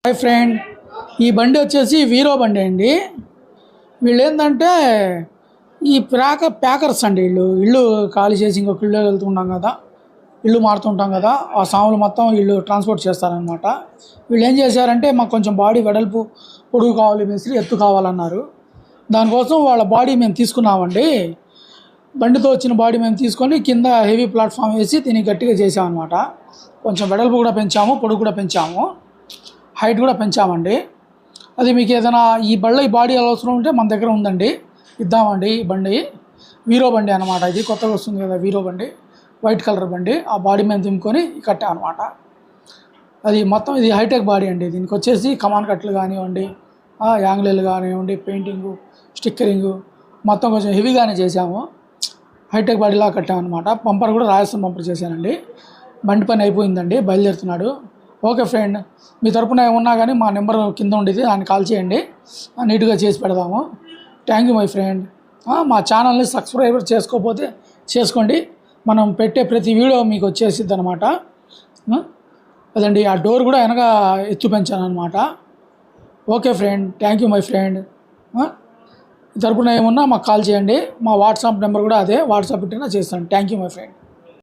Hi friend, ఈ బండి వచ్చేసి వీరో బండి అండి. వీళ్ళు ఏంటంటే ఈ ప్యాకర్స్ అండి. ఇల్లు ఖాళీ చేసి ఇంకొక ఇల్లు వెళ్తుంటాం కదా, ఇల్లు మారుతుంటాం కదా, ఆ సాములు మొత్తం వీళ్ళు ట్రాన్స్పోర్ట్ చేస్తారనమాట. వీళ్ళు ఏం చేశారంటే మాకు కొంచెం బాడీ వెడల్పు పొడుగు కావాలి, మేస్త్రి ఎత్తు కావాలన్నారు. దానికోసం వాళ్ళ బాడీ మేము తీసుకున్నామండి. బండితో వచ్చిన బాడీ మేము తీసుకొని కింద హెవీ ప్లాట్ఫామ్ వేసి దీన్ని గట్టిగా చేసామన్నమాట. కొంచెం వెడల్పు కూడా పెంచాము, పొడుగు కూడా పెంచాము, హైట్ కూడా పెంచామండి. అది మీకు ఏదైనా ఈ బాడీ అవసరం ఉంటే మన దగ్గర ఉందండి, ఇద్దామండి. ఈ బండి వీరో బండి అనమాట. ఇది కొత్తగా వస్తుంది కదా వీరో బండి, వైట్ కలర్ బండి. ఆ బాడీ మేము దింపుకొని కట్టామన్నమాట. అది మొత్తం ఇది హైటెక్ బాడీ అండి. దీనికి వచ్చేసి కమాన్ కట్లు కానివ్వండి, యాంగిల్ కానివ్వండి, పెయింటింగు, స్టిక్కరింగు మొత్తం కొంచెం హెవీగానే చేసాము. హైటెక్ బాడీలా కట్టామన్నమాట. పంపర్ కూడా రాజస్థాన్ పంపర్ చేశానండి. బండి పని అయిపోయిందండి, బయలుదేరుతున్నాడు. ఓకే ఫ్రెండ్, మీ తరపున ఏమున్నా కానీ మా నెంబర్ కింద ఉండేది, దాన్ని కాల్ చేయండి, నీట్గా చేసి పెడదాము. Thank you my friend. మా ఛానల్ని సబ్స్క్రైబ్ చేసుకోకపోతే చేసుకోండి. మనం పెట్టే ప్రతి వీడియో మీకు వచ్చేసిద్ది అనమాట. అదండి, ఆ డోర్ కూడా వెనక ఎత్తు పెంచాను అనమాట. Okay friend, thank you my friend. తరపున ఏమున్నా మాకు కాల్ చేయండి. మా వాట్సాప్ నెంబర్ కూడా అదే, వాట్సాప్ పెట్టినా చేస్తాను. Thank you my friend.